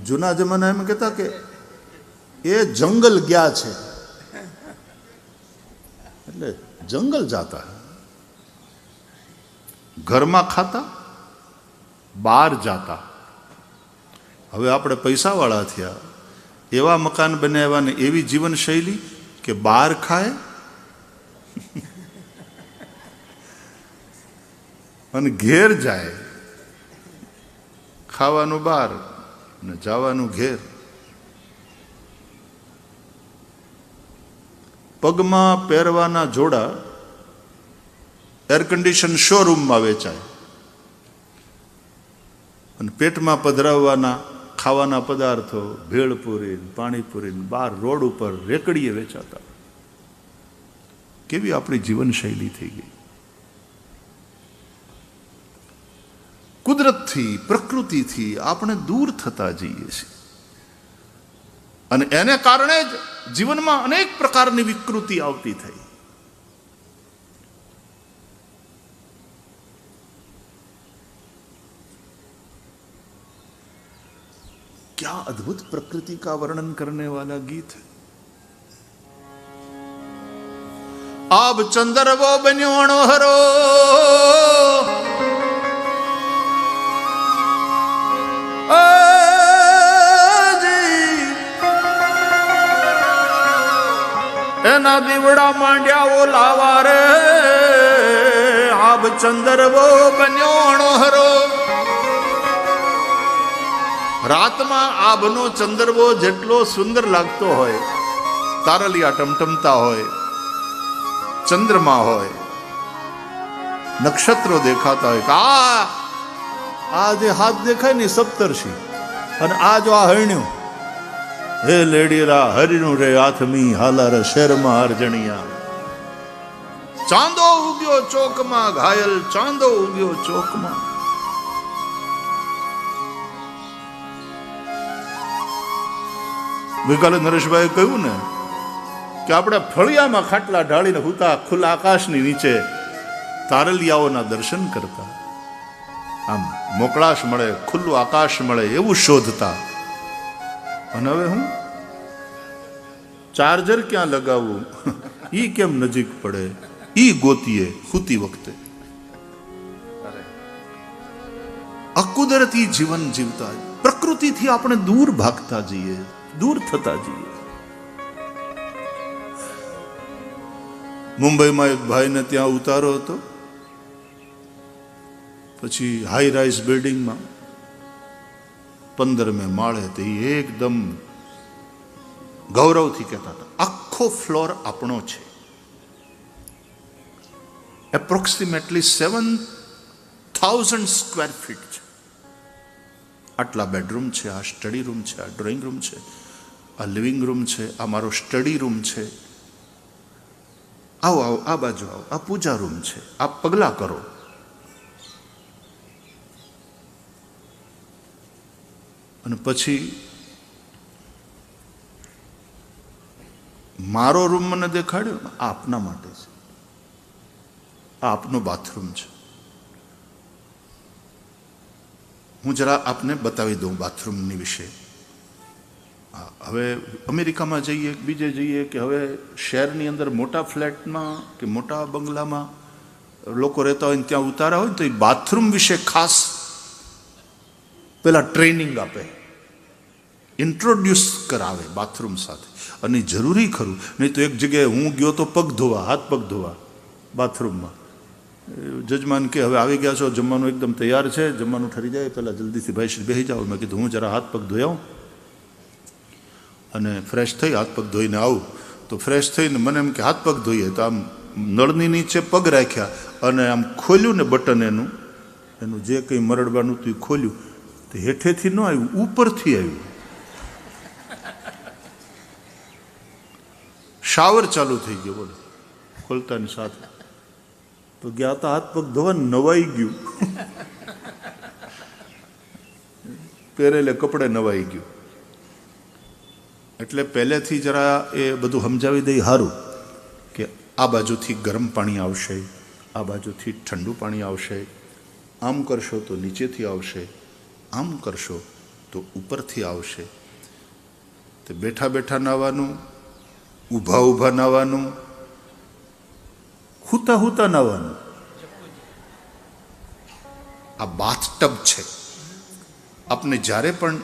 જૂના જમાના એમ કહેતા કે એ જંગલ ગયા છે, એટલે જંગલ જાતા, ઘરમાં ખાતા, બહાર જાતા. હવે આપણે પૈસાવાળા થયા, એવા મકાન બનાવ્યા ને એવી જીવનશૈલી કે બહાર ખાય અને ઘેર જાય, ખાવાનું બહાર ને જવાનું ઘેર. પગમાં પહેરવાના જોડા એર કન્ડિશન શોરૂમમાં વેચાય અને પેટમાં પધરાવવાના ખાવાના પદાર્થો ભેળપુરી, પાણીપુરી બહાર રોડ ઉપર રેકડીએ વેચાતા. કેવી આપણી જીવનશૈલી થઈ ગઈ. કુદરતથી, પ્રકૃતિથી આપણે દૂર થતા જઈએ છીએ અને એને કારણે જ જીવનમાં અનેક પ્રકારની વિકૃતિ આવતી થઈ. क्या अद्भुत प्रकृति का वर्णन करने वाला गीत है. आब चंद्र वो बन्योणो हरो, એના દીવડા માંડ્યા ઓ લાવા રે. આબ ચંદ્ર વો બન્યોણો હરો. રાતમાં આભનો ચંદ્રવો જેટલો સુંદર લાગતો હોય, તારલિયા ટમટમતા હોય, ચંદ્રમા હોય, નક્ષત્રો દેખાતા હોય કે આ જે હાથ દેખાય ને સપ્તર્ષિ, અને આ જો આ હરણ્યું, હે લેડીરા હરિનું રે આથમી હાલાર શેરમાં હરજણિયા. ચાંદો ઉગ્યો ચોકમાં ઘાયલ, ચાંદો ઉગ્યો ચોકમાં. ગઈકાલે નરેશભાઈ કહ્યું ને કે આપણે ફળિયામાં ખાટલા ઢાળીને હુતા ખુલ્લા આકાશની નીચે તારલિયાઓના દર્શન કરતા, આમ મોકળાશ મળે, ખુલ્લું આકાશ મળે એવું શોધતા. અને હવે હું ચાર્જર ક્યાં લગાવવું, ઈ કેમ નજીક પડે, ઈ ગોતીએ હુતી વખતે. અકુદરતી જીવન જીવતા, પ્રકૃતિથી આપણે દૂર ભાગતા જઈએ, દૂર થતા જઈએ. મુંબઈમાં એક ભાઈને ત્યાં ઉતારો હતો, પછી હાઈ રાઇઝ બિલ્ડિંગમાં 15મે માળે તે એકદમ ગૌરવથી કહેતા હતા, આખો ફ્લોર આપણો છે. એપ્રોક્સિમેટલી 7,000 સ્ક્વેર ફીટ છે. આટલા બેડરૂમ છે, આ સ્ટડી રૂમ છે, આ ડ્રોઈંગ રૂમ છે, આ લિવિંગ રૂમ છે, આ મારો સ્ટડી રૂમ છે, આવો આવો આ બાજુ આવો, આ પૂજા રૂમ છે, આ પગલા કરો. અને પછી મારો રૂમ મને દેખાડ્યો, આ આપના માટે છે, આ આપનો બાથરૂમ છે. હું જરા આપને બતાવી દઉં બાથરૂમની વિશે. હવે અમેરિકામાં જઈએ, બીજે જઈએ કે હવે શહેરની અંદર મોટા ફ્લેટમાં કે મોટા બંગલામાં લોકો રહેતા હોય ને ત્યાં ઉતારા હોય ને તો એ બાથરૂમ વિશે ખાસ પેલા ટ્રેનિંગ આપે, ઇન્ટ્રોડ્યુસ કરાવે બાથરૂમ સાથે. અને જરૂરી ખરું, નહીં તો એક જગ્યાએ હું ગયો તો પગ ધોવા, હાથ પગ ધોવા બાથરૂમમાં. જજમાન કે હવે આવી ગયા છો, જમવાનું એકદમ તૈયાર છે, જમવાનું ઠરી જાય પહેલાં જલ્દીથી ભાઈ શ્રી બેસી જાઓ. મેં કીધું હું જરા હાથ પગ ધોઈ આવું અને ફ્રેશ થઈ હાથ પગ ધોઈને આવું. તો ફ્રેશ થઈને મને એમ કે હાથ પગ ધોઈએ, તો આમ નળની નીચે પગ રાખ્યા અને આમ ખોલ્યું ને બટન એનું જે કંઈ મરડવાનું હતું એ ખોલ્યું, તો હેઠેથી ન આવ્યું, ઉપરથી આવ્યું. શાવર ચાલુ થઈ ગયો, બોલો, ખોલતાની સાથે. તો ગયા હતા હાથ પગ ધોવા, નવાઈ ગયું, પહેરેલે કપડે નવાઈ ગયું. એટલે પહેલેથી જરા એ બધું સમજાવી દઈ સારું કે આ બાજુથી ગરમ પાણી આવશે, આ બાજુથી ઠંડુ પાણી આવશે, આમ કરશો તો નીચેથી આવશે, આમ કરશો તો ઉપરથી આવશે. તે બેઠા બેઠા નાવાનું, ઊભા ઊભા નાવાનું, હુતા હુતા નાવાનું. આ બાથ ટબ છે. આપને જ્યારે પણ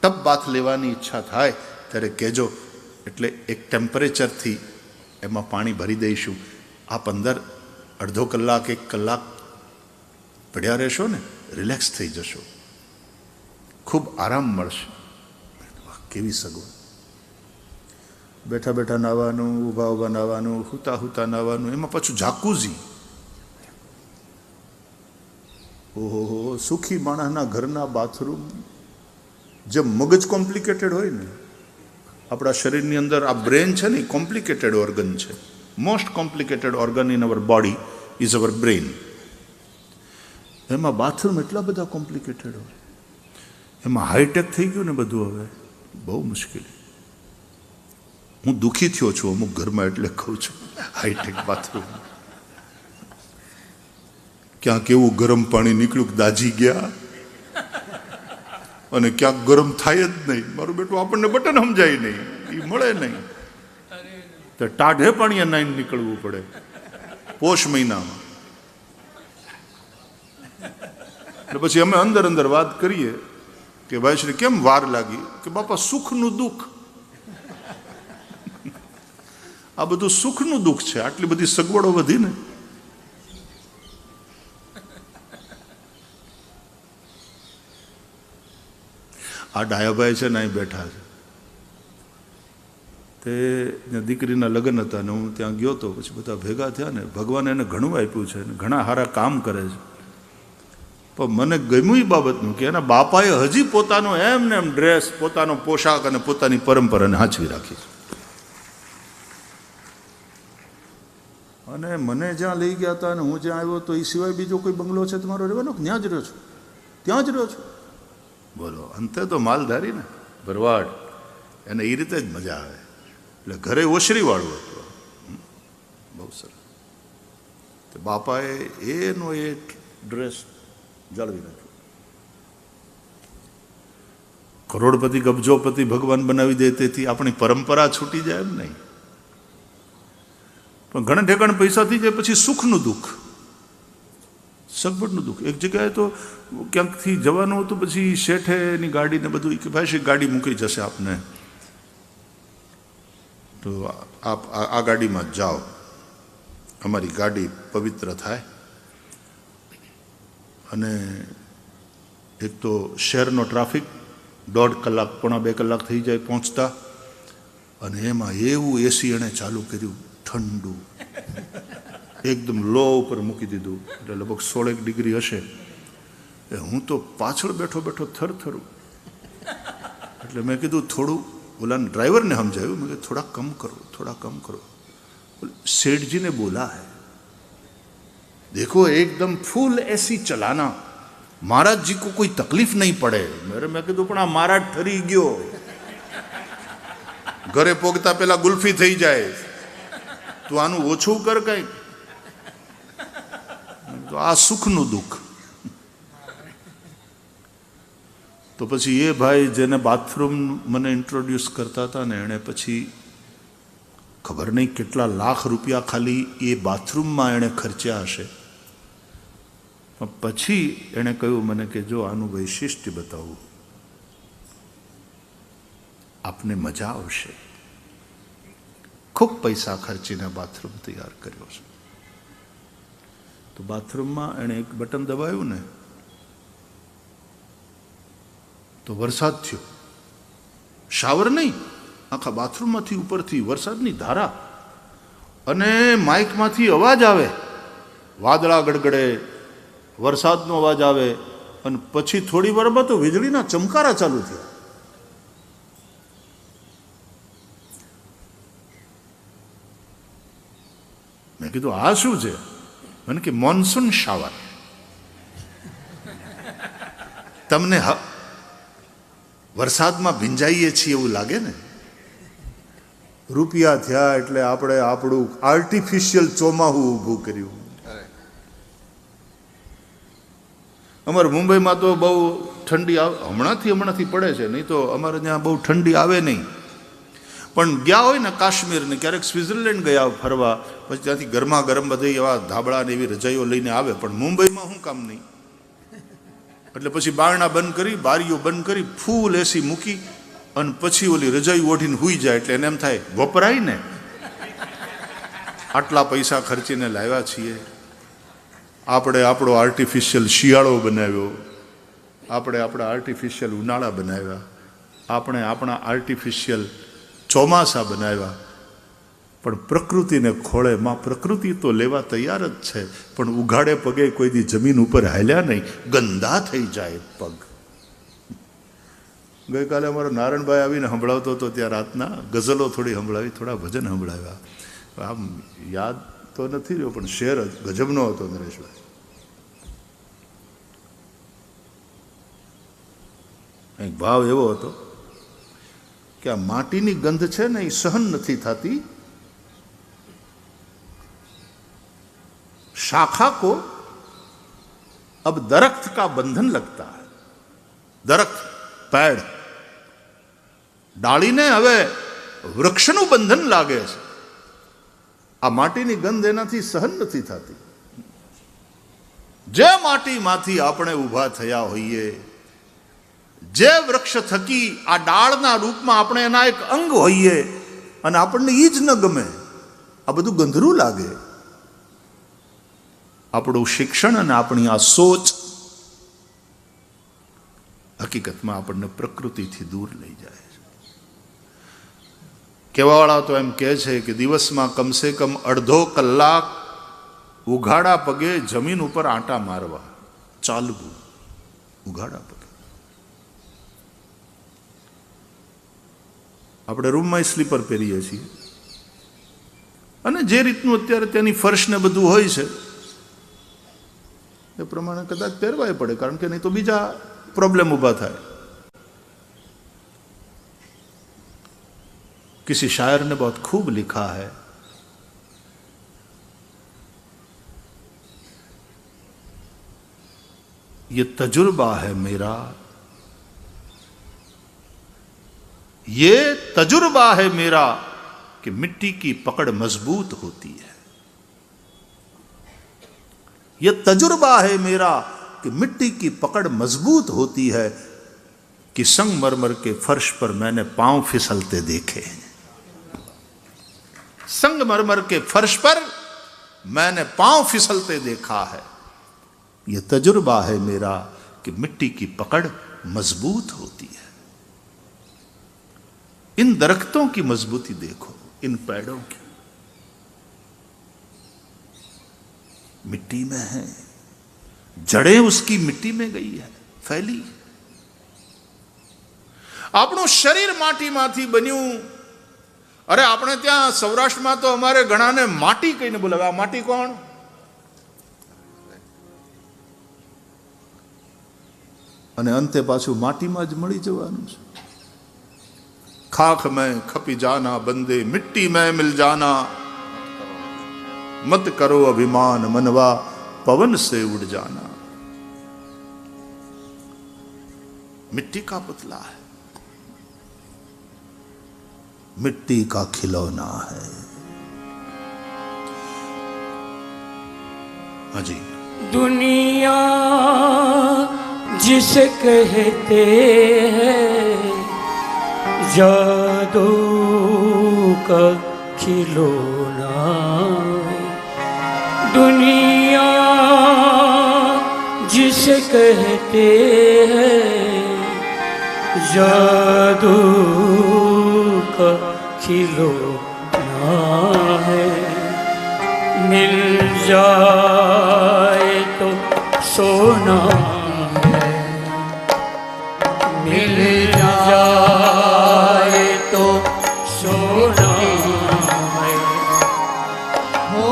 ટબ બાથ લેવાની ઈચ્છા થાય ત્યારે કહેજો, એટલે એક ટેમ્પરેચરથી એમાં પાણી ભરી દઈશું. આપ અંદર અડધો કલાક 1 કલાક પડ્યા રહેશો ને, રિલેક્સ થઈ જશો, ખૂબ આરામ મળશે. કેવી સગવડ! બેઠા બેઠા નાવાનું, ઊભા ઊભા નાવાનું, હુતા હુતા નાવાનું, એમાં પાછું જાકુઝી. ઓહો, સુખી માણસના ઘરના બાથરૂમ. જે મગજ કોમ્પ્લિકેટેડ હોય ને, આપણા શરીરની અંદર આ બ્રેન છે ને, એ કોમ્પ્લિકેટેડ ઓર્ગન છે. Most complicated organ in our body is our brain. એમાં બાથરૂમ એટલા બધા કોમ્પ્લિકેટેડ હોય, એમાં હાઈટેક થઈ ગયું ને બધું. હવે બહુ મુશ્કેલી. હું દુઃખી થયો છું અમુક ઘરમાં, એટલે કહું છું હાઈટેક બાથરૂમ. ક્યાંક એવું ગરમ પાણી નીકળ્યું કે દાજી ગયા, અને ક્યાંક ગરમ થાય જ નહીં. મારું બેટું આપણને બટન સમજાય નહીં, એ મળે નહીં, તો ટાઢે પાણીએ નાઈને નીકળવું પડે પોષ મહિનામાં. એટલે પછી અમે અંદર અંદર વાત કરીએ કે ભાઈ શ્રી કેમ વાર લાગી? કે બાપા સુખનું દુઃખ. આ બધું સુખનું દુઃખ છે. આટલી બધી સગવડો વધી ને. આ ડાયાભાઈ છે ને, અહીં બેઠા છે. તે દીકરીના લગ્ન હતા ને હું ત્યાં ગયો તો. પછી બધા ભેગા થયા ને, ભગવાને એને ઘણું આપ્યું છે ને, ઘણા સારા કામ કરે છે. પણ મને ગમ્યું એ બાબતનું કે એના બાપાએ હજી પોતાનો એમ ને એમ ડ્રેસ, પોતાનો પોશાક અને પોતાની પરંપરાને સાચવી રાખી છે. અને મને જ્યાં લઈ ગયા હતા અને હું જ્યાં આવ્યો તો એ સિવાય બીજો કોઈ બંગલો છે તમારો રહેવાનો? ત્યાં જ રહ્યો છું, ત્યાં જ રહ્યો છું. બોલો, અંતે તો માલધારી ને, ભરવાડ, એને એ રીતે જ મજા આવે. એટલે ઘરે ઓસરીવાળું હતું. બહુ સરસ. તો બાપાએ એનો એ ડ્રેસ જાળવી રાખ્યો. કરોડપતિ કબજોપતિ ભગવાન બનાવી દે, તેથી આપણી પરંપરા છૂટી જાય એમ નહીં. પણ ઘણા ઠેકાણે પૈસા થઈ જાય પછી સુખનું દુઃખ, સગવડનું દુઃખ. એક જગ્યાએ તો ક્યાંકથી જવાનું હતું, પછી શેઠે એની ગાડીને બધું કે ભાઈ ગાડી મૂકી જશે આપને, તો આપ આ ગાડીમાં જ જાઓ, અમારી ગાડી પવિત્ર થાય. અને એક તો શહેરનો ટ્રાફિક 1.5 કલાક, 1.5 કલાક થઈ જાય પહોંચતા. અને એમાં એવું એસી એણે ચાલુ કર્યું, ઠંડુ, એકદમ લો ઉપર મૂકી દીધું, એટલે લગભગ 16 ડિગ્રી હશે. હું તો પાછળ બેઠો બેઠો થરથરું. એટલે મેં કીધું થોડું, ઓલા ડ્રાઈવરને સમજાયું, મેં કીધું થોડા કમ કરો, થોડા કમ કરો. सेठ जी ने बोला है देखो एकदम फुल एसी चलाना, महाराज जी को कोई तकलीफ नहीं पड़े. मैं कीधुं पण आ महाराज ठरी गयो, घरे पोगता पेला गुल्फी थई जाए, तो आनु ओछું कर कई. तो आ सुखનું दुख. तो पछी ये भाई जेने बाथरूम मने इंट्रोड्यूस करता था ने, एने पछी खबर नहीं કેટલા લાખ રૂપિયા ખાલી એ બાથરૂમમાં એણે ખર્ચ્યા હશે. પણ પછી એણે કહ્યું મને કે જો આનું વૈશિષ્ટ્ય બતાવું, આપને મજા આવશે. ખૂબ પૈસા ખર્ચીને બાથરૂમ તૈયાર કર્યો છે. તો બાથરૂમમાં એણે એક બટન દબાવ્યું ને, તો વરસાદ થયો. શાવર નહીં, આખા બાથરૂમમાંથી ઉપરથી વરસાદની ધારા, અને માઇકમાંથી અવાજ આવે, વાદળા ગડગડે, વરસાદનો અવાજ આવે, અને પછી થોડી વારમાં તો વીજળીના ચમકારા ચાલુ થયા. મેં કીધું આ શું છે? મને કે મોન્સૂન શાવર. તમને વરસાદમાં ભીંજાઈએ છીએ એવું લાગે ને? રૂપિયા થયા એટલે આપણે આપણું આર્ટિફિશિયલ ચોમાહું ઊભું કર્યું. અમારે મુંબઈમાં તો બહુ ઠંડી આવે, હમણાંથી પડે છે, નહીં તો અમારે ત્યાં બહુ ઠંડી આવે નહીં. પણ ગયા હોય ને કાશ્મીર ને ક્યારેક સ્વિટ્ઝરલેન્ડ ગયા ફરવા, પછી ત્યાંથી ગરમા ગરમ બધી એવા ધાબળા ને એવી રજાઈઓ લઈને આવે. પણ મુંબઈમાં શું કામ નહીં. એટલે પછી બારણા બંધ કરી, બારીઓ બંધ કરી, ફૂલ એસી મૂકી અને પછી ઓલી રજાઈ ઓઢીને હુઈ જાય. એટલે એને એમ થાય વપરાય ને, આટલા પૈસા ખર્ચીને લાવ્યા છીએ આપણે, આપણો આર્ટિફિશિયલ શિયાળો બનાવ્યો, આપણે આપણા આર્ટિફિશિયલ ઉનાળા બનાવ્યા, આપણે આપણા આર્ટિફિશિયલ ચોમાસા બનાવ્યા. પણ પ્રકૃતિને ખોળે માં પ્રકૃતિ તો લેવા તૈયાર જ છે, પણ ઉઘાડે પગે કોઈ દી જમીન ઉપર હાલ્યા નહીં, ગંદા થઈ જાય પગ. ગઈકાલે અમારો નારાયણભાઈ આવીને સંભળાવતો હતો, ત્યાં રાતના ગઝલો થોડી સંભળાવી, થોડા ભજન સંભળાવ્યા. આમ યાદ તો નથી રહ્યો, પણ શેર ગજબનો હતો નરેશભાઈ. એક ભાવ એવો હતો કે આ માટીની ગંધ છે ને એ સહન નથી થતી. शाखा को अब दरख्त का बंधन लगता है. दरख्त पेड़ ડાળીને હવે વૃક્ષનું બંધન લાગે છે. આ માટીની ગંધ એનાથી સહન નથી થતી. જે માટીમાંથી આપણે ઊભા થયા હોઈએ, જે વૃક્ષ થકી આ ડાળના રૂપમાં આપણે એના એક અંગ હોઈએ, અને આપણને એ જ ન ગમે, આ બધું ગંધરું લાગે. આપણું શિક્ષણ અને આપણી આ સોચ હકીકતમાં આપણને પ્રકૃતિથી દૂર લઈ જાય છે. કહેવાવાળા તો એમ કહે છે કે દિવસમાં કમસે કમ અડધો કલાક ઉઘાડા પગે જમીન ઉપર આંટા મારવા, ચાલવું ઉઘાડા પગે. આપણે રૂમમાં સ્લીપર પહેરીએ છીએ, અને જે રીતનું અત્યારે તેની ફર્શ ને બધું હોય છે એ પ્રમાણે કદાચ પહેરવાય પડે, કારણ કે નહીં તો બીજા प्रॉब्लम उभा था. किसी शायर ने बहुत खूब लिखा है, ये तजुर्बा है मेरा, ये तजुर्बा है मेरा कि मिट्टी की पकड़ मजबूत होती है. ये तजुर्बा है मेरा कि मिट्टी की पकड़ मजबूत होती है कि संगमरमर के फर्श पर मैंने पांव फिसलते देखे हैं. संगमरमर के फर्श पर मैंने पांव फिसलते देखा है. ये तजुर्बा है मेरा कि मिट्टी की पकड़ मजबूत होती है. इन दरख्तों की मजबूती देखो, इन पेड़ों की, मिट्टी में है, जड़ें उसकी मिट्टी में गई है, फैली. આપણું શરીર માટીમાંથી બન્યું. અરે આપણે ત્યાં સૌરાષ્ટ્રમાં તો અમારે ઘણાને માટી કહીને બોલાવે. આ માટી કોણ? અને અંતે પાછું માટીમાં જ મળી જવાનું છે. ખાખ મેં ખપી જાના બંદે, મિટ્ટી મેં મિલ જાના, मत करो अभिमान मनवा, पवन से उड़ जाना. मिट्टी का पुतला है, मिट्टी का खिलौना है. हाजी. दुनिया जिसे कहते हैं जादू का खिलौना, दुनिया जिसे कहते हैं जादू का खिलौना है. मिल जाए तो सोना है, मिल जाए तो सोना है, हो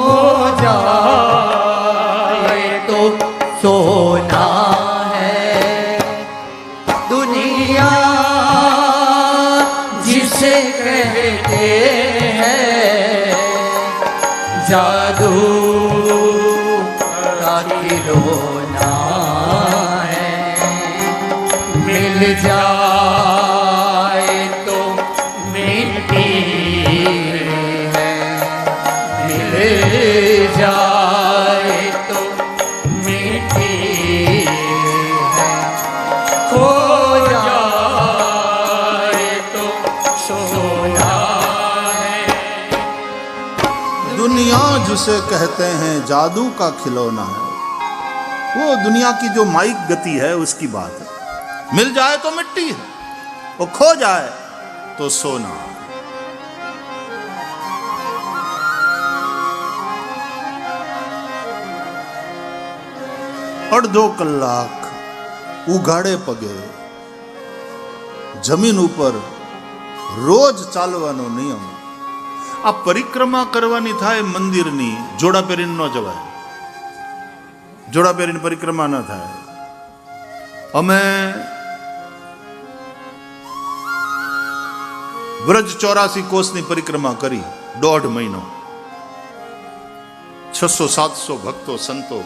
जाए तो सोना है. दुनिया जिसे कहते हैं जादू का खिलौना जाए तो मिट्टी है, मिल जाए तो मिट्टी है, खो जाए तो सोना है। दुनिया जिसे कहते हैं जादू का खिलौना है, वो दुनिया की जो माइक गति है उसकी बात है। मिल जाए तो मिट्टी है, वो खो जाए तो सोना। અડધો કલાક ઉઘાડે પગે જમીન ઉપર રોજ ચાલવાનો નિયમ. આ પરિક્રમા કરવાની થાય મંદિરની, જોડા પહેરીને ન જવાય, જોડા પહેરીને પરિક્રમા ન થાય. અમે વ્રજ 84 કોષની પરિક્રમા કરી 1.5 મહિનો, 600-700 ભક્તો, સંતો,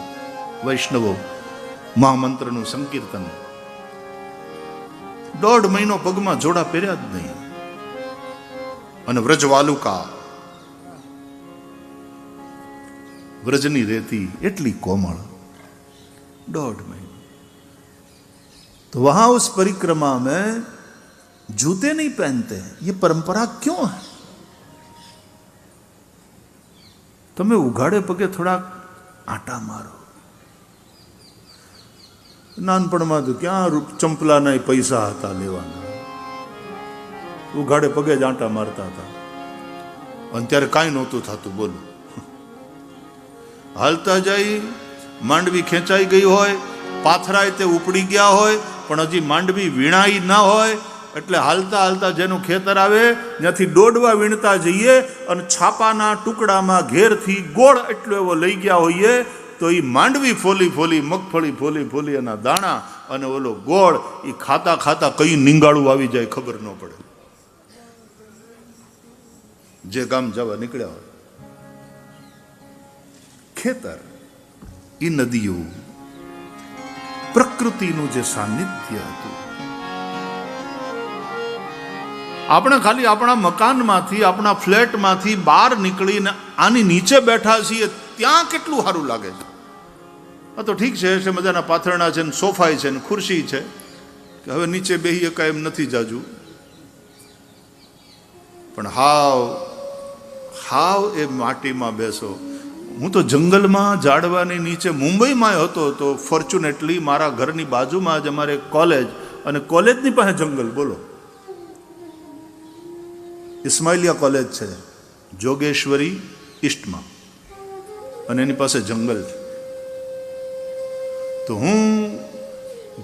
વૈષ્ણવો, મહામંત્રનું સંકીર્તન. 1.5 મહિનો પગમાં જોડા પહેર્યા જ નહીં. અને વ્રજ વાલુકા, વ્રજની રેતી એટલી કોમળ. 1.5 महीने तो वहां उस परिक्रमा में जूते नहीं पहनते हैं. ये परंपरा क्यों है? તમે ઉઘાડે પગે થોડા આટા મારો. નાનપણમાં તો ક્યાં ચંપલાના પૈસા હતા લેવાના, ઉઘાડે પગે જ આટા મારતા હતા. અને ત્યારે કાંઈ નહોતું થતું. બોલો, હાલતા જાય, માંડવી ખેંચાઈ ગઈ હોય, પાથરાય તે ઉપડી ગયા હોય, પણ હજી માંડવી વીણાઈ ના હોય. એટલે હાલતા હાલતા જેનું ખેતર આવે ત્યાંથી દોડવા વીણતા જઈએ અને છાપાના ટુકડામાં ઘેરથી ગોળ એટલો એવો લઈ ગયા હોઈએ તો એ માંડવી ફોલી ફોલી, મગફળી ફોલી ફોલી, એના દાણા અને ઓલો ગોળ એ ખાતા ખાતા કઈ નીંગાળું આવી જાય ખબર ન પડે. જે ગામ જવા નીકળ્યા હોય, ખેતર, એ નદીઓ, પ્રકૃતિનું જે સાનિધ્ય હતું. આપણે ખાલી આપણા મકાનમાંથી, આપણા ફ્લેટમાંથી બહાર નીકળીને આની નીચે બેઠા છીએ ત્યાં કેટલું સારું લાગે છે. આ તો ઠીક છે, મજાના પાથરણા છે, સોફાઈ છે, ખુરશી છે, કે હવે નીચે બેહી એકા એમ નથી જાજુ. પણ હાવ એ માટીમાં બેસો. હું તો જંગલમાં ઝાડવાની નીચે મુંબઈમાં હતો તો ફોર્ચ્યુનેટલી મારા ઘરની બાજુમાં જ અમારે કોલેજ, અને કોલેજની પાસે જંગલ. બોલો, ઇસ્માઇલિયા કોલેજ છે જોગેશ્વરી ઈસ્ટમાં, અને એની પાસે જંગલ છે. તો હું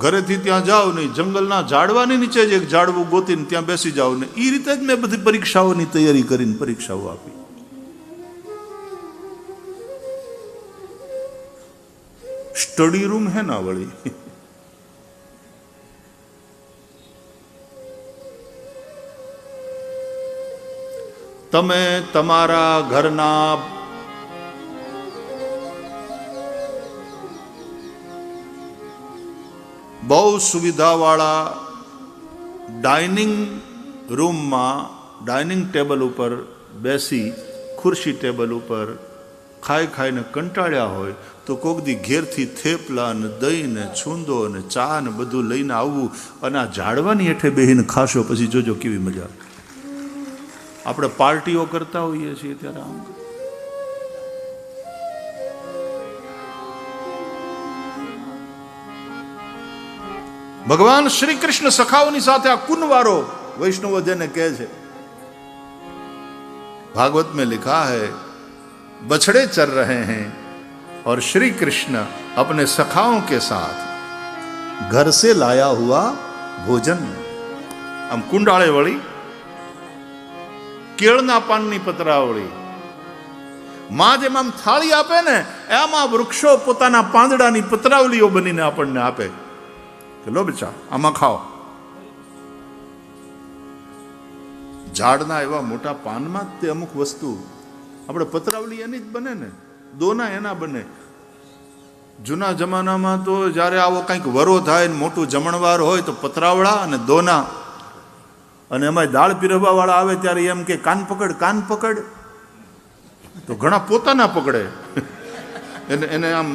ઘરેથી ત્યાં જાઉં ને જંગલના ઝાડવાની નીચે જ એક ઝાડવું ગોતીને ત્યાં બેસી જાઉં ને એ રીતે જ મેં બધી પરીક્ષાઓની તૈયારી કરીને પરીક્ષાઓ આપી. સ્ટડી રૂમ હે ના વળી. તમે તમારા ઘરના બહુ સુવિધાવાળા ડાઇનિંગ રૂમમાં ડાઇનિંગ ટેબલ ઉપર બેસી, ખુરશી ટેબલ ઉપર ખાઈ ખાઈને કંટાળ્યા હોય તો કોક દી ઘેરથી થેપલા ને દહીં ને છૂંદો ને ચા ને બધું લઈને આવવું અને આ ઝાડવાની હેઠે બેહીને ખાશો, પછી જોજો કેવી મજા આવે. આપણે પાર્ટીઓ કરતા હોઈએ છીએ ત્યારે આમ. ભગવાન શ્રી કૃષ્ણ સખાઓની સાથે આ કુનવારો વૈષ્ણવ જેને કહે છે, भागवत में लिखा है बछड़े चर रहे हैं और श्री कृष्ण अपने सखाओं के साथ घर से लाया हुआ भोजन. આમ કુંડાળે વળી, કેળના પાનની પતરાવળી, માં જેમ આમ થાળી આપે ને એમાં વૃક્ષો પોતાના પાંદડાની પતરાવલીઓ બનીને આપણને આપે કે લો બચ્ચા આમાં ખાઓ. ઝાડના એવા મોટા પાનમાં તે અમુક વસ્તુ આપણે પતરાવલી એની જ બને ને, દોના એના બને. જૂના જમાનામાં તો જ્યારે આવો કંઈક વરો થાય ને મોટું જમણવાર હોય તો પતરાવળા અને દોના, અને એમાં દાળ પીરવવાવાળા આવે ત્યારે એમ કે કાન પકડ કાન પકડ, તો ઘણા પોતાના પકડે એને આમ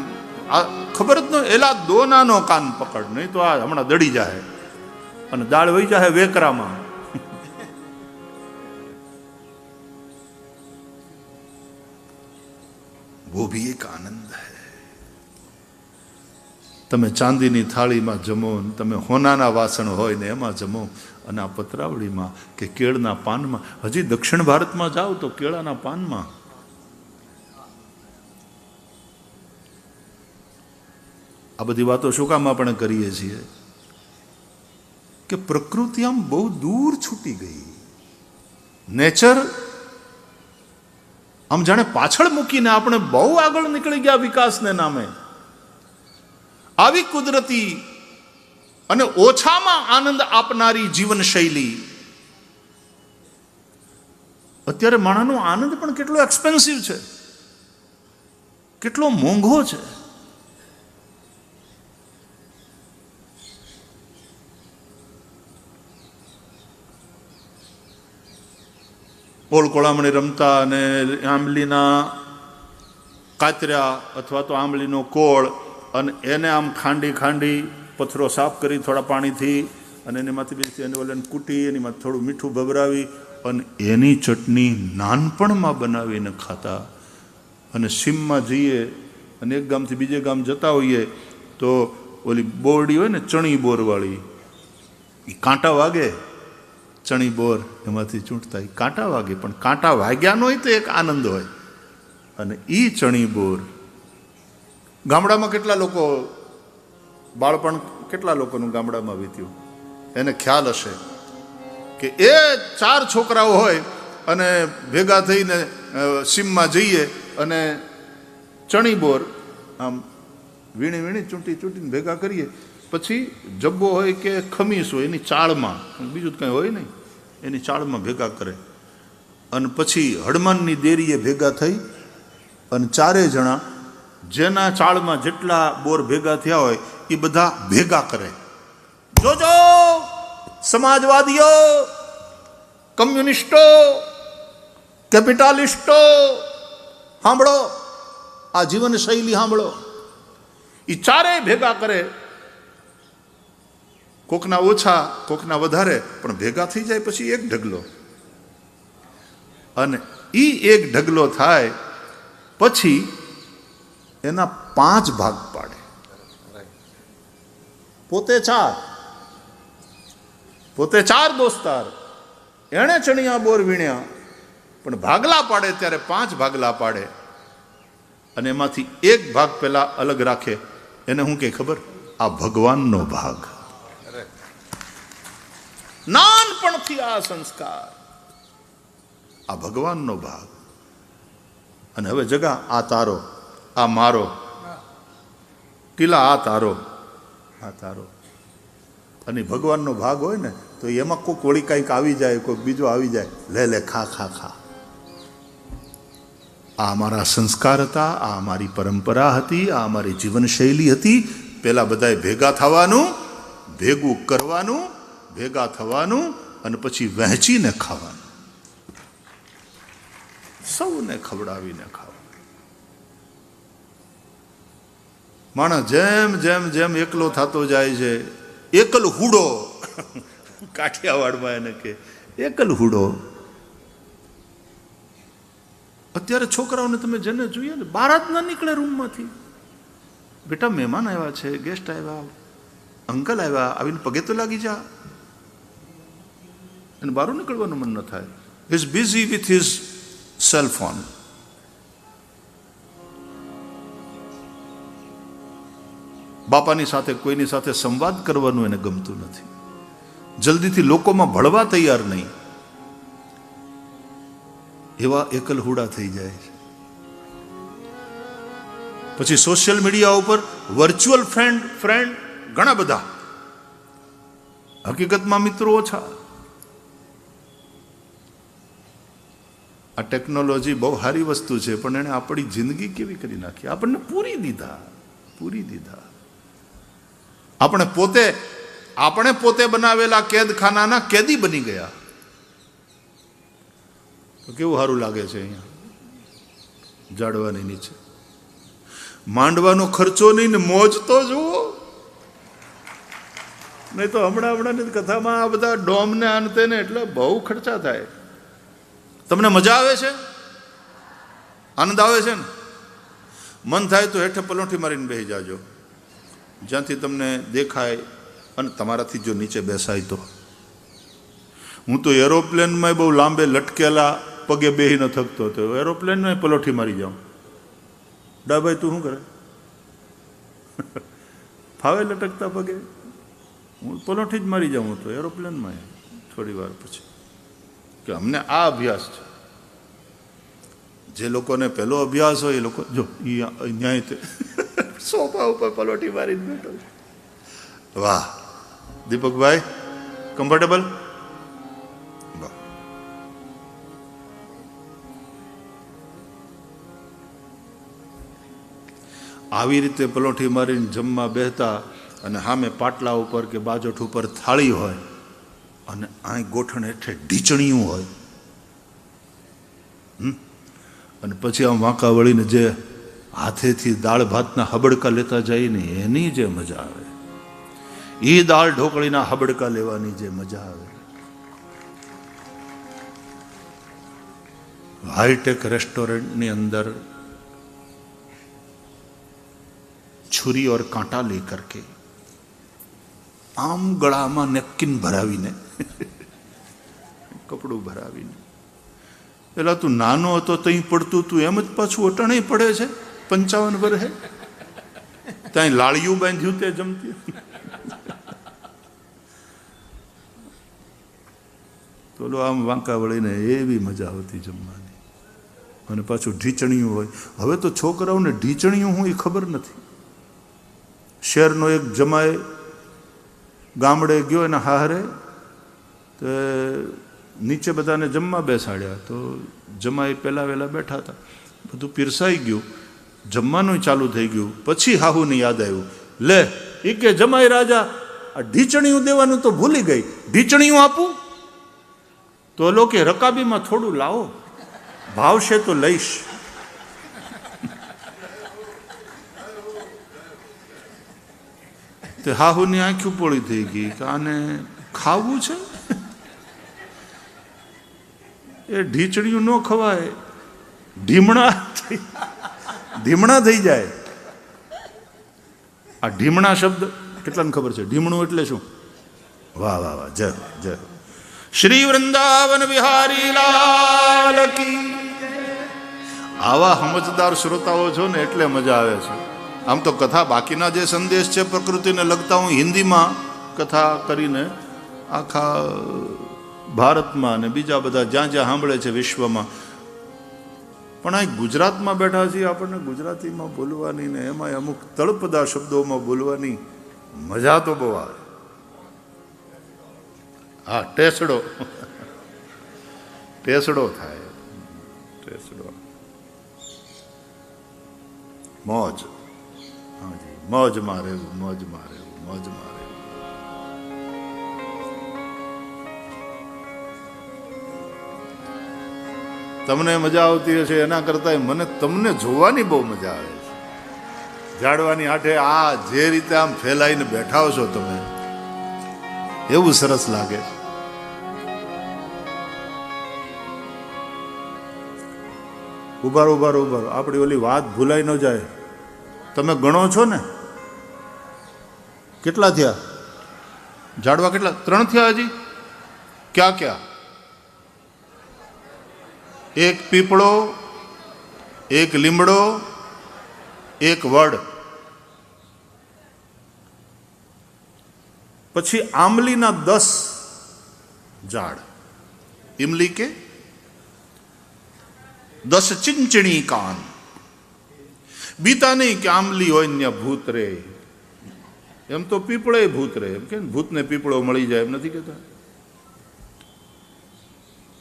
આ ખબર જ ન, એલા દોનાનો કાન પકડ, નહીં તો આ હમણાં દડી જાય અને દાળ વહી જાય વેકરામાં. वो भी एक आनंद है. તમે ચાંદીની થાળીમાં જમો, તમે હોનાના વાસણ હોય ને એમાં જમો, અને આ પતરાવળીમાં કે કેળના પાનમાં, હજી દક્ષિણ ભારતમાં જાઓ તો કેળાના પાનમાં. આ બધી વાતો શું કામ આપણે કરીએ છીએ કે પ્રકૃતિ આમ બહુ દૂર છૂટી ગઈ, નેચર આમ જાણે પાછળ મૂકીને આપણે બહુ આગળ નીકળી ગયા વિકાસને નામે. આવી કુદરતી અને ઓછામાં આનંદ આપનારી જીવન શૈલી. અત્યારે માણસનો આનંદ પણ કેટલો એક્સપેન્સિવ છે, કેટલો મોંઘો છે. ઓળકોળામણી રમતા અને આંબલીના કાતર્યા અથવા તો આંબલીનો કોળ, અને એને આમ ખાંડી ખાંડી પથ્થરો સાફ કરી થોડા પાણીથી, અને એનામાંથી બેસી એને ઓલાને કૂટી, એનીમાં થોડું મીઠું ભભરાવી અને એની ચટણી નાનપણમાં બનાવીને ખાતા. અને સીમમાં જઈએ અને એક ગામથી બીજે ગામ જતા હોઈએ તો ઓલી બોરડી હોય ને ચણી બોરવાળી, એ કાંટા વાગે, ચણી બોર એમાંથી ચૂંટતા, એ કાંટા વાગે, પણ કાંટા વાગ્યાનો હોય તો એક આનંદ હોય. અને એ ચણી બોર ગામડામાં કેટલા લોકો, બાળપણ કેટલા લોકોનું ગામડામાં વીત્યું, એને ખ્યાલ હશે કે એ 4 છોકરાઓ હોય અને ભેગા થઈને સીમમાં જઈએ અને ચણી બોર આમ વીણી વીણી ચૂંટી ચૂંટીને ભેગા કરીએ, પછી જબ્બો હોય કે ખમીસ હોય એની ચાળમાં, બીજું કંઈ હોય નહીં, એની ચાળમાં ભેગા કરે, અને પછી હળમાનની દેરીએ ભેગા થઈ અને 4 જણા જેના ચાળમાં જેટલા બોર ભેગા થયા હોય એ બધા ભેગા કરે. જોજો સમાજવાદીઓ, કમ્યુનિસ્ટો, કેપિટાલિસ્ટો, સાંભળો આ જીવન શૈલી સાંભળો. એ 4 ભેગા કરે, કોકના ઓછા કોકના વધારે, પણ ભેગા થઈ જાય પછી એક ઢગલો, અને એ એક ઢગલો થાય પછી એના 5 ભાગ પાડે. પોતે 4 દોસ્તાર, એણે ચણિયા બોર વીણ્યા, પણ ભાગલા પાડે ત્યારે 5 ભાગલા પાડે, અને એમાંથી એક ભાગ પેલા અલગ રાખે. એને શું કે ખબર? આ ભગવાનનો ભાગ. નાનપણથી આ સંસ્કાર, આ ભગવાનનો ભાગ. અને હવે જગા આ તારો, આ મારો, ટીલા આ તારો, આ તારો. અને ભગવાનનો ભાગ હોય ને તો એમાં કોઈક વળી કંઈક આવી જાય, કોઈક બીજો આવી જાય, લે લે ખા ખા ખા. આ અમારા સંસ્કાર હતા, આ અમારી પરંપરા હતી, આ અમારી જીવનશૈલી હતી. પેલા બધાએ ભેગા થવાનું, ભેગું કરવાનું, ભેગા થવાનું, અને પછી વહેંચીને ખાવાનું, સૌને ખવડાવીને ખાવાનું. માણસ જેમ જેમ જેમ એકલો થતો જાય છે, એકલ હુડો, કાઠિયાવાડમાં એને કે એકલ હુડો. અત્યારે છોકરાઓને તમે જેને જોઈએ ને, બહાર જ ના નીકળે રૂમમાંથી. બેટા મહેમાન આવ્યા છે, ગેસ્ટ આવ્યા, અંકલ આવ્યા, આવીને પગે તો લાગી જા. અને બહાર નીકળવાનું મન ન થાય. Is busy with his cell phone. બાપાની સાથે કોઈની સાથે સંવાદ કરવાનું એને ગમતું નથી. જલ્દીથી લોકોમાં ભળવા તૈયાર નહીં. એવા એકલહુડા થઈ જાય છે. પછી સોશિયલ મીડિયા ઉપર વર્ચ્યુઅલ ફ્રેન્ડ ઘણા બધા, હકીકતમાં મિત્રો ઓછા. આ ટેકનોલોજી બહુ સારી વસ્તુ છે, પણ એણે આપણી જિંદગી કેવી કરી નાખી, આપણને પૂરી દીધા. પૂરી દીધા. આપણે પોતે બનાવેલા કેદખાનાના કેદી બની ગયા. તો કેવું સારું લાગે છે અહીંયા જાડવાની નીચે. માંડવાનો ખર્ચો નહીં ને મોજ તો જુઓ. નહીં તો હમણાંની કથામાં આ બધા ડોમને આનતે ને એટલે બહુ ખર્ચા થાય. તમને મજા આવે છે? આનંદ આવે છે ને? મન થાય તો હેઠે પલોઠી મારીને બેસી જાજો, જ્યાંથી તમને દેખાય, અને તમારાથી જો નીચે બેસાય તો. હું તો એરોપ્લેનમાં બહુ લાંબે લટકેલા પગે બેસી ન થકતો હતો. એરોપ્લેનમાં પલોઠી મારી જાઉં. ડાભાઈ તું શું કરે? ફાવે લટકતા પગે? હું પલોઠી જ મારી જાઉં તો એરોપ્લેનમાં થોડી વાર પછી. કે અમને આ અભ્યાસ છે. જે લોકોને પહેલો અભ્યાસ હોય એ લોકો જો ન્યાય તે સોફા ઉપર પલોઠી મારીને બેઠો. વાહ દીપકભાઈ, કમ્ફર્ટેબલ? આવી રીતે પલોઠી મારીને જમવા બેસતા, અને સામે પાટલા ઉપર કે બાજોઠ ઉપર થાળી હોય, અને આ ગોઠણ હેઠે ઢીચણીયું હોય, અને પછી આમ વાંકા વળીને જે હાથેથી દાળ ભાતના હબડકા લેતા જાય ને એની જે મજા આવે, એ દાળ ઢોકળીના હબડકા લેવાની જે મજા આવે. હાઈટેક રેસ્ટોરેન્ટની અંદર छुरी और कांटा लेकर के आम गळाમાં નેપકિન ભરાવીને કપડું ભરાવીને, પેલા તું નાનો હતો તઈ પડતું તું એમ જ પાછું અટાણે પડે છે 55 વર્ષે. ત્યાં લાળિયું બાંધ્યું તે જમતી. તો આમ વાંકા વળીને એવી મજા આવતી જમવાની. અને પાછું ઢીચણીયું હોય. હવે તો છોકરાઓને ઢીચણીયું હું એ ખબર નથી. શહેરનો એક જમાઈ ગામડે ગયો એના હારે, તો નીચે બધાને જમવા બેસાડ્યા. તો જમાઈ પહેલાં વહેલા બેઠા હતા, બધું પીરસાઈ ગયું, જમવાનું ચાલુ થઈ ગયું. પછી હાહુને યાદ આવ્યું, લે એ કે જમાઈ રાજા આ ઢીચણીયું દેવાનું તો ભૂલી ગઈ, ઢીચણીયું આપું? તો લોકો રકાબીમાં થોડું લાવો, ભાવશે તો લઈશ. તે હાહુની આંખું પોળી થઈ ગઈ કે આને ખાવું છે? એ ઢીચણીયું ન ખવાય, ઢીમણા થઈ જાય. આ ઢીમણા શબ્દ કેટલાને ખબર છે? ઢીમણું એટલે શું? વાહ વાહ વાહ, જય જય. શ્રી વૃંદાવન બિહારી લાલ કી. આવા સમજદાર શ્રોતાઓ છો ને એટલે મજા આવે છે. આમ તો કથા બાકીના જે સંદેશ છે પ્રકૃતિને લગતા, હું હિન્દીમાં કથા કરીને આખા ભારતમાં અને બીજા બધા જ્યાં જ્યાં સાંભળે છે વિશ્વમાં. પણ આ ગુજરાતમાં બેઠા છીએ, આપણને ગુજરાતીમાં બોલવાની ને એમાં અમુક તળપદા શબ્દોમાં બોલવાની મજા તો બહુ આવે. હા, ટેસડો થાય, ટેસડો. મોજ, હાજી, મોજમાં રહેવું, મોજમાં રહેવું, મોજમાં રહેવું. તમને મજા આવતી હશે એના કરતાં મને તમને જોવાની બહુ મજા આવે છે. ઝાડવાની આઠે આ જે રીતે આમ ફેલાઈને બેઠા છો તમે, એવું સરસ લાગે. ઉભારો ઉભારો ઉભારો, આપણી ઓલી વાત ભૂલાઈ ન જાય. તમે ગણો છો ને કેટલા થયા ઝાડવા? કેટલા? 3 થયા હજી. ક્યાં ક્યાં? એક પીપળો, એક લીમડો, એક વડ, પછી આંબલીના 10 ઝાડ. ઇમલી કે 10 ચિંચણી કાન. બીતા નહીં કે આંબલી હોય ને ભૂત રે. એમ તો પીપળો ભૂત રે, એમ કે ભૂતને પીપળો મળી જાય એમ નથી કહેતા.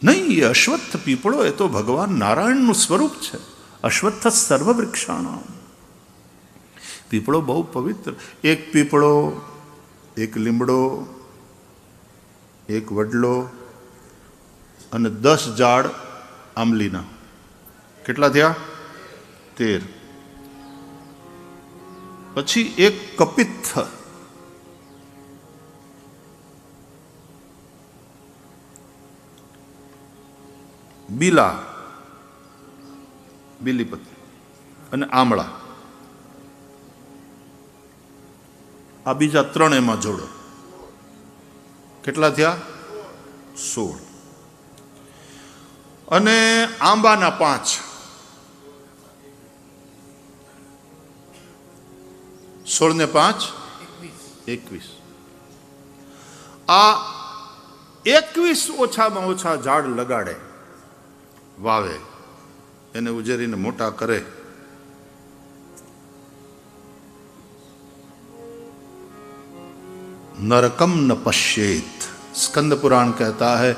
નહીં, એ અશ્વત્થ પીપળો એ તો ભગવાન નારાયણનું સ્વરૂપ છે. અશ્વત્થ સર્વ વૃક્ષાણામ. પીપળો બહુ પવિત્ર. એક પીપળો, એક લીમડો, એક વડલો અને 10 ઝાડ આંબલીના. કેટલા થયા? 13. પછી એક કપિત્થ, બીલા, બીલીપત્ર અને આમળા. આ બીજા 3 એમાં જોડો. કેટલા થયા? 16. અને આંબાના 5. 16 ને 5 21. આ 21 ઓછામાં ઓછા ઝાડ લગાડે, વાવે, એને ઉજેરીને મોટા કરે. नरकम न पश्येत. स्कंद पुराण कहता है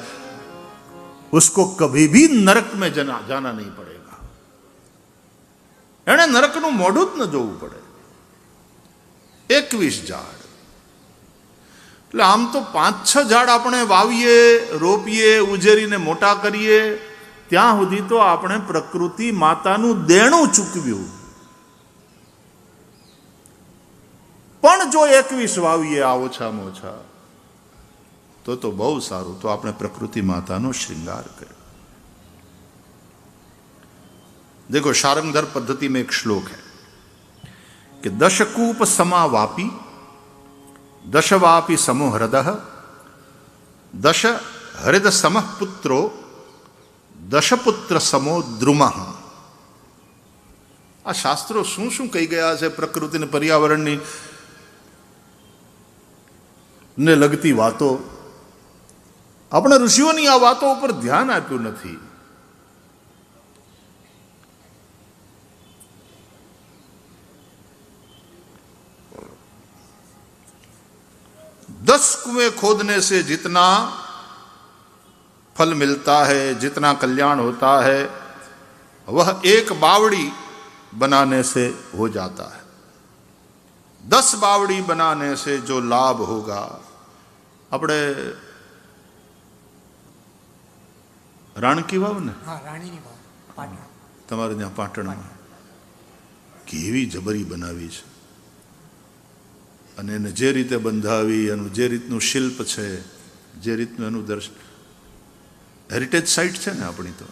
उसको कभी भी नरक में जाना नहीं पड़ेगा. એને નરકનું મોઢું જ ન જોવું પડે. 21 ઝાડ. એટલે આમ તો 5-6 ઝાડ આપણે વાવીએ, રોપીએ, ઉજેરીને મોટા કરીએ, ત્યાં સુધી તો આપણે પ્રકૃતિ માતાનું દેણું ચૂકવ્યું. પણ જો 21 વાવીએ આ ઓછામાં ઓછા, તો બહુ સારું. તો આપણે પ્રકૃતિ માતાનો શ્રृंगार કર્યો. देखो शारंगधर पद्धति में एक श्लोक है कि दशकूप समा वापी दशवापी समो हृदय दश हृद समः पुत्रो दशपुत्र समो द्रुमः. આ શાસ્ત્રો શું શું કહી ગયા છે પ્રકૃતિ અને પર્યાવરણની ને લગતી વાતો. આપણે ઋષિઓની આ વાતો ઉપર ધ્યાન આપ્યું નથી. दस कुएं खोदने से जितना फल मिलता है, जितना कल्याण होता है, वह एक बावड़ी बनाने से हो जाता है. 10 बावड़ी बनाने से जो लाभ होगा. આપણે રાણકી વાવ ને? હા, રાણીની વાવ, પાટણ. તમારે ત્યાં પાટણમાં કેવી જબરી બનાવી છે. અને એને જે રીતે બંધાવી, એનું જે રીતનું શિલ્પ છે, જે રીતનું એનું દર્શન, હેરિટેજ સાઇટ છે ને આપણી તો.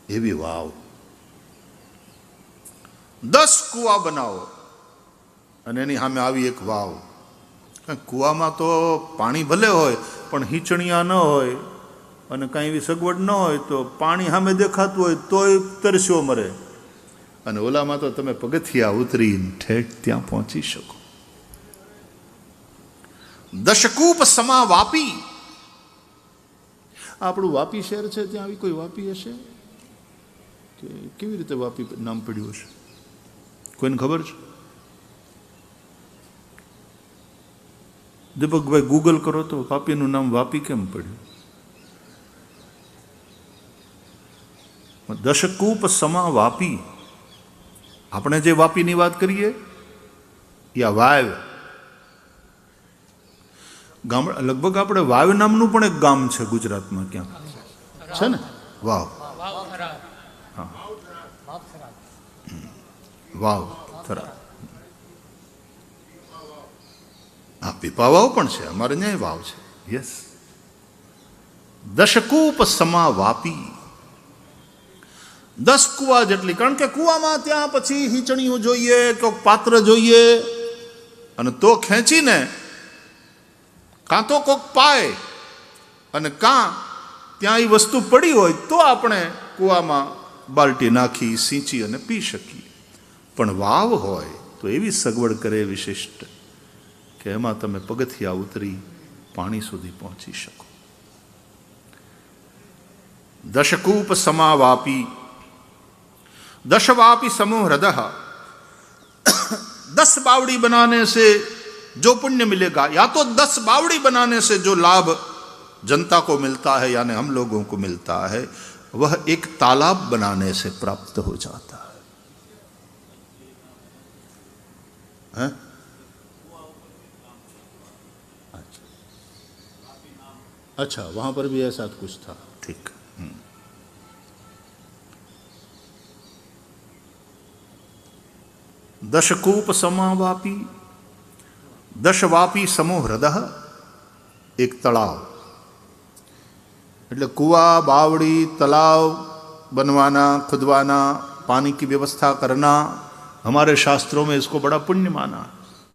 એવી વાવ. 10 કુવા બનાવો અને એની સામે આવી એક વાવ. કુવામાં તો પાણી ભલે હોય પણ હીચણિયા ન હોય અને કાંઈ એવી સગવડ ન હોય તો પાણી સામે દેખાતું હોય તોય તરસ્યો મરે. અને ઓલામાં તો તમે પગથિયા ઉતરીને ઠેઠ ત્યાં પહોંચી શકો. દશકૂપ સમા વાપી. આપણું વાપી શહેર છે, ત્યાં આવી કોઈ વાપી હશે કે કેવી રીતે વાપી નામ પડ્યું હશે? કોઈને ખબર છે? દીપકભાઈ ગૂગલ કરો તો વાપીનું નામ વાપી કેમ પડ્યું? દશકૂપ સમા વાપી. આપણે જે વાપીની વાત કરીએ યા વાવ. ગામડા લગભગ આપણે વાવ નામનું પણ એક ગામ છે ગુજરાતમાં, ક્યાંક છે ને? વાવ. હા, વાવ થરા. હા, પીપા વાવ પણ છે અમારે ત્યાં વાવ છે. યસ. દશકૂપ સમા વાપી. 10 કુવા જેટલી. કારણ કે કુવામાં ત્યાં પછી હીચણીઓ જોઈએ, કોઈક પાત્ર જોઈએ, અને તો ખેંચીને કાં તો કોઈક પાય અને કાં ત્યાં એ વસ્તુ પડી હોય તો આપણે કુવામાં બાલટી નાખી સિંચી અને પી શકીએ. પણ વાવ હોય તો એવી સગવડ કરે વિશિષ્ટ કે એમાં તમે પગથિયા ઉતરી પાણી સુધી પહોંચી શકો. દશકૂપ સમા વાપી दशवापी समूह हृदय. 10 बावड़ी बनाने से जो पुण्य मिलेगा, या तो 10 बावड़ी बनाने से जो लाभ जनता को मिलता है यानी हम लोगों को मिलता है, वह एक तालाब बनाने से प्राप्त हो जाता है. हैं? अच्छा, वहां पर भी ऐसा कुछ था, ठीक। दशकूप समावापी, દશવાપી સમો હૃદય, એક તળાવ, એટલે कुआं बावड़ी तालाब बनवाना, खुदवाना, पानी की व्यवस्था करना, हमारे शास्त्रों में इसको बड़ा पुण्य माना।